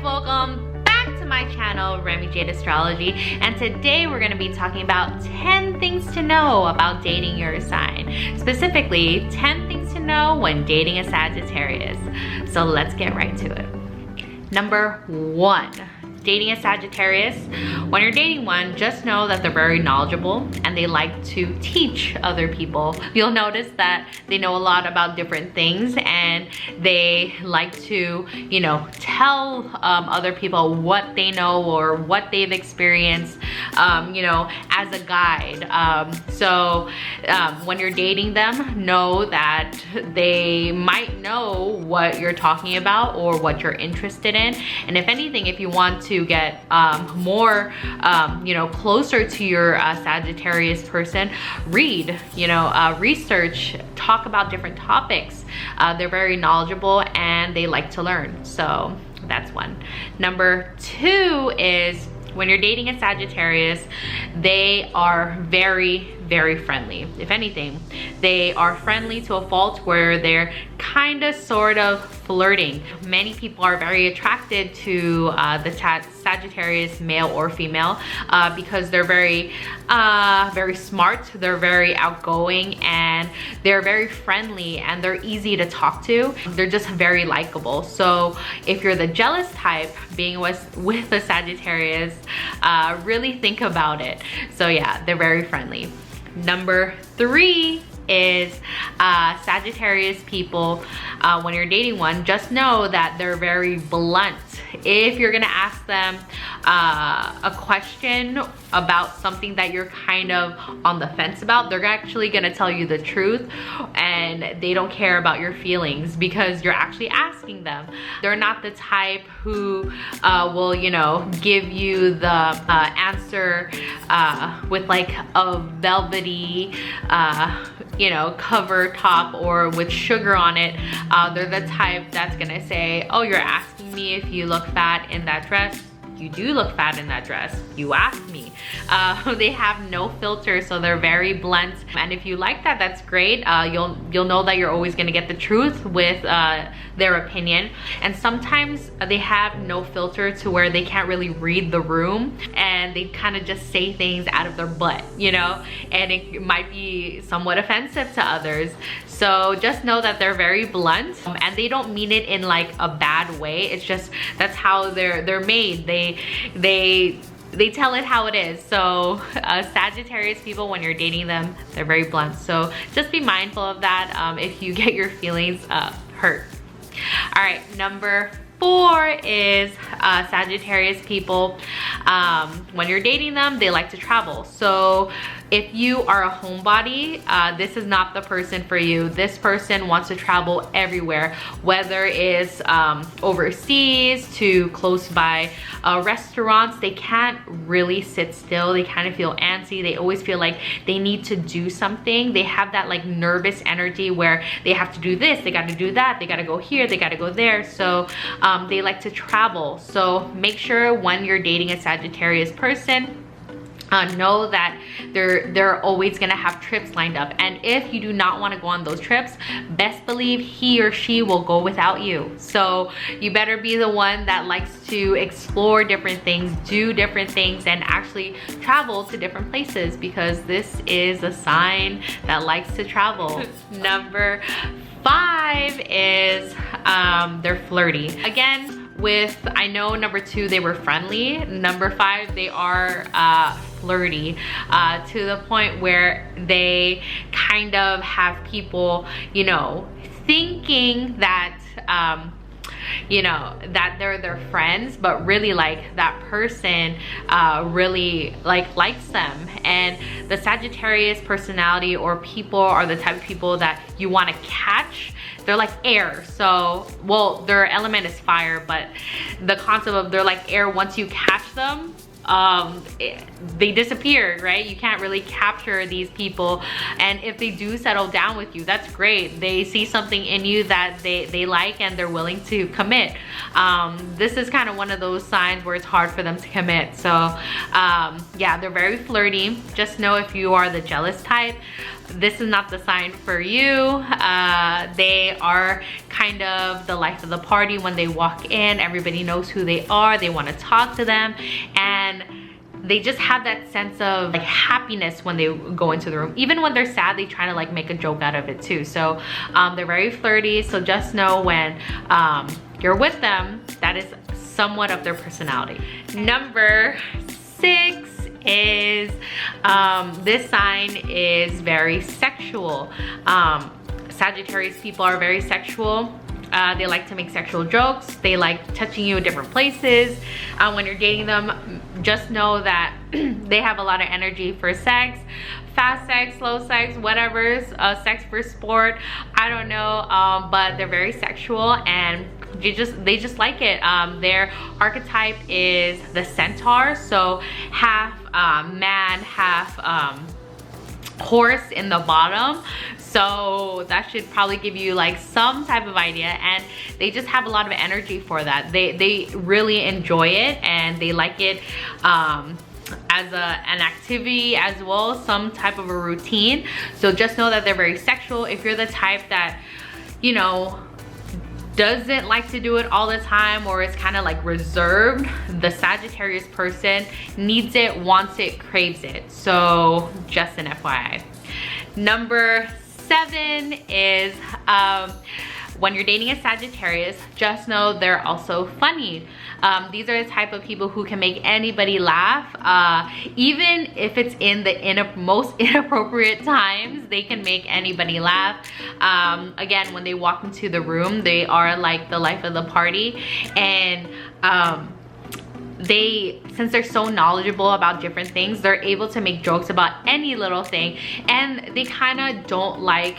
guys, welcome back to my channel, Remy Jade Astrology, and today we're going to be talking about 10 things to know about dating your sign. Specifically, 10 things to know when dating a Sagittarius. So let's get right to it. Number 1. Dating a Sagittarius. When you're dating one, just know that they're very knowledgeable and they like to teach other people. You'll notice that they know a lot about different things and they like to, tell other people what they know or what they've experienced, as a guide. When you're dating them, know that they might know what you're talking about or what you're interested in. And if anything, if you want to get more closer to your Sagittarius person, read, research, talk about different topics. They're very knowledgeable and they like to learn. So that's one. Number 2 is when you're dating a Sagittarius, they are very, very friendly. If anything, they are friendly to a fault where they're kind of sort of flirting. Many people are very attracted to the Sagittarius, male or female, because they're very smart, they're very outgoing, and they're very friendly and they're easy to talk to. They're just very likable. So if you're the jealous type, being with a Sagittarius, really think about it. So yeah, they're very friendly. Number 3 is Sagittarius people, when you're dating one, just know that they're very blunt. If you're gonna ask them a question about something that you're kind of on the fence about, they're actually gonna tell you the truth and they don't care about your feelings because you're actually asking them. They're not the type who will, give you the answer with like a velvety, cover top or with sugar on it. They're the type that's gonna say, oh, you're asking me if you look fat in that dress. You do look fat in that dress. You asked me. They have no filter, so they're very blunt. And if you like that, that's great. You'll know that you're always gonna get the truth with their opinion. And sometimes they have no filter to where they can't really read the room and they kind of just say things out of their butt, and it might be somewhat offensive to others. So just know that they're very blunt and they don't mean it in like a bad way. It's just that's how they're made. They tell it how it is. So Sagittarius people, when you're dating them, they're very blunt. So just be mindful of that if you get your feelings hurt. All right, number 4 is Sagittarius people. When you're dating them, they like to travel. So if you are a homebody, this is not the person for you. This person wants to travel everywhere, whether it's overseas to close by restaurants. They can't really sit still. They kind of feel antsy. They always feel like they need to do something. They have that like nervous energy where they have to do this, they got to do that, they got to go here, they got to go there. So they like to travel. So make sure when you're dating a Sagittarius person, know that they're always gonna have trips lined up. And if you do not want to go on those trips, best believe he or she will go without you. So you better be the one that likes to explore different things, do different things, and actually travel to different places, because this is a sign that likes to travel. Number 5 is they're flirty. Again, I know number 2, they were friendly. Number 5, they are flirty to the point where they kind of have people, thinking that, that they're their friends, but really like that person really likes them. And the Sagittarius personality or people are the type of people that you want to catch. They're like air. So, well, their element is fire, but the concept of they're like air. Once you catch them, they disappear, right? You can't really capture these people. And if they do settle down with you, that's great. They see something in you that they like and they're willing to commit. This is kind of one of those signs where it's hard for them to commit. So yeah, they're very flirty. Just know if you are the jealous type, this is not the sign for you. They are kind of the life of the party. When they walk in, everybody knows who they are. They want to talk to them, and they just have that sense of like happiness when they go into the room. Even when they're sad, they try to like make a joke out of it too. So they're very flirty. So just know when you're with them, that is somewhat of their personality. Number 6 is this sign is very sexual. Sagittarius people are very sexual. They like to make sexual jokes. They like touching you in different places. When you're dating them, just know that they have a lot of energy for sex. Fast sex, slow sex, whatever, sex for sport, I don't know, but they're very sexual and they just like it. Their archetype is the centaur, so half man, half horse in the bottom. So that should probably give you like some type of idea, and they just have a lot of energy for that. They really enjoy it and they like it as an activity as well, some type of a routine. So just know that they're very sexual. If you're the type that, you know, doesn't like to do it all the time or is kind of like reserved, the Sagittarius person needs it, wants it, craves it. So just an FYI. Number 7 is when you're dating a Sagittarius, just know they're also funny. These are the type of people who can make anybody laugh. Even if it's in the most inappropriate times, they can make anybody laugh. Again, when they walk into the room, they are like the life of the party. And since they're so knowledgeable about different things, they're able to make jokes about any little thing. And they kind of don't like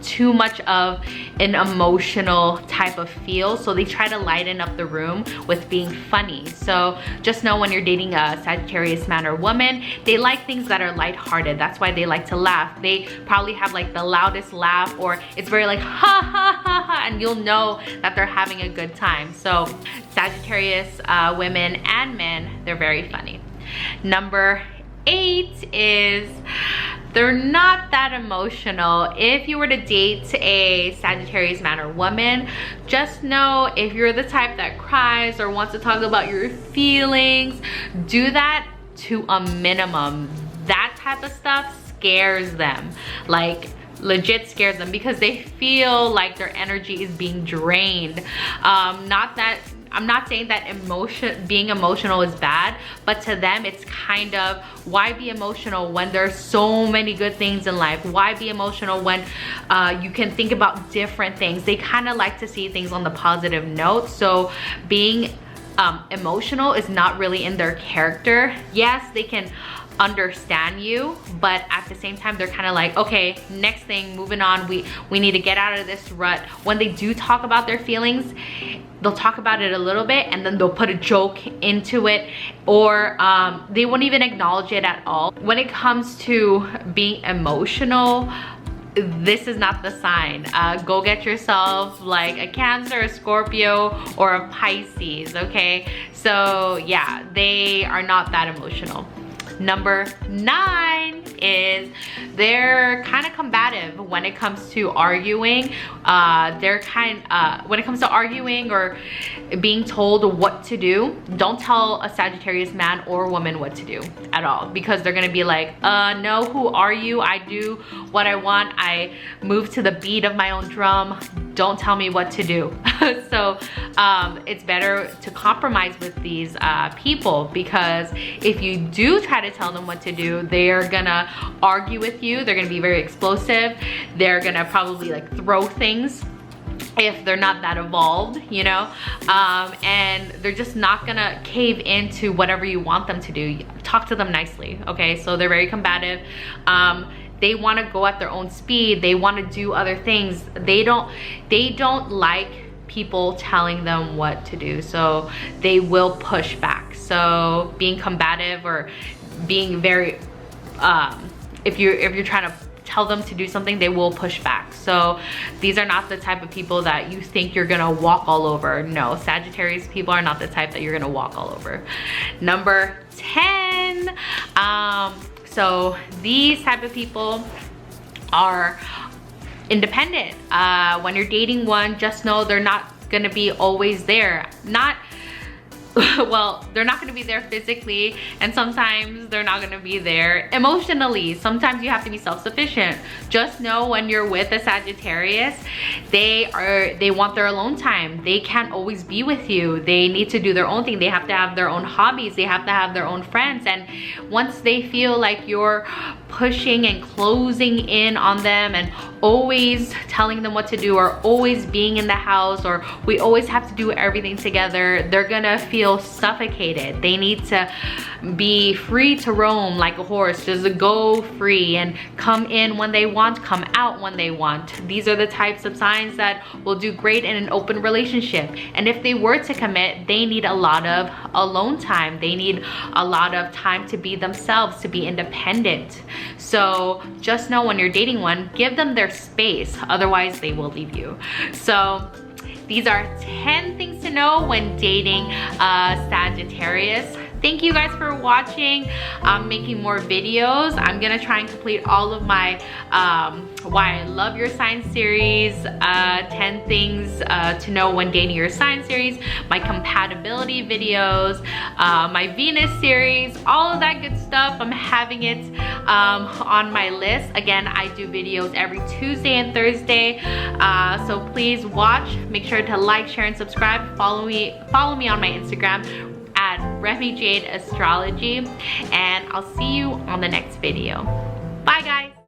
too much of an emotional type of feel, so they try to lighten up the room with being funny. So just know when you're dating a Sagittarius man or woman, they like things that are lighthearted. That's why they like to laugh. They probably have like the loudest laugh, or it's very like ha ha ha ha, and you'll know that they're having a good time. So Sagittarius women and men, they're very funny. Number 8 is they're not that emotional. If you were to date a Sagittarius man or woman, just know if you're the type that cries or wants to talk about your feelings, do that to a minimum. That type of stuff scares them. Like legit scares them, because they feel like their energy is being drained. I'm not saying that being emotional is bad, but to them it's kind of, why be emotional when there's so many good things in life? Why be emotional when you can think about different things? They kind of like to see things on the positive note. So being emotional is not really in their character. Yes, they can understand you, but at the same time they're kind of like, okay, next thing, moving on, we need to get out of this rut. When they do talk about their feelings, they'll talk about it a little bit and then they'll put a joke into it, or they won't even acknowledge it at all. When it comes to being emotional, this is not the sign. Go get yourself like a Cancer, a Scorpio, or a Pisces, okay? So yeah, they are not that emotional. Number 9 is they're kind of combative when it comes to arguing. When it comes to arguing or being told what to do, don't tell a Sagittarius man or woman what to do at all, because they're gonna be like, no, who are you? I do what I want. I move to the beat of my own drum. Don't tell me what to do. So it's better to compromise with these people, because if you do try to tell them what to do, they are gonna argue with you. They're gonna be very explosive. They're gonna probably like throw things if they're not that evolved, you know, and they're just not gonna cave into whatever you want them to do. Talk to them nicely, okay? So they're very combative. They want to go at their own speed. They want to do other things. They don't like people telling them what to do, so they will push back. So being combative or being very if you're trying to tell them to do something, they will push back. So these are not the type of people that you think you're gonna walk all over. No, Sagittarius people are not the type that you're gonna walk all over. Number 10, so these type of people are independent. When you're dating one, just know they're not gonna be always there. Well, they're not gonna be there physically, and sometimes they're not gonna be there emotionally. Sometimes you have to be self-sufficient. Just know when you're with a Sagittarius, they want their alone time. They can't always be with you. They need to do their own thing. They have to have their own hobbies. They have to have their own friends. And once they feel like you're pushing and closing in on them and always telling them what to do, or always being in the house, or we always have to do everything together, they're gonna feel suffocated. They need to be free to roam like a horse, just go free and come in when they want, come out when they want. These are the types of signs that will do great in an open relationship. And if they were to commit, they need a lot of alone time. They need a lot of time to be themselves, to be independent. So just know when you're dating one, give them their space, otherwise they will leave you. So these are 10 things to know when dating Sagittarius. Thank you guys for watching. I'm making more videos. I'm gonna try and complete all of my Why I Love Your Sign series, 10 things to know when dating your sign series, my compatibility videos, my Venus series, all of that good stuff. I'm having it on my list. Again, I do videos every Tuesday and Thursday, so please watch. Make sure to like, share, and subscribe. Follow me on my Instagram at Remy Jade Astrology, and I'll see you on the next video. Bye guys.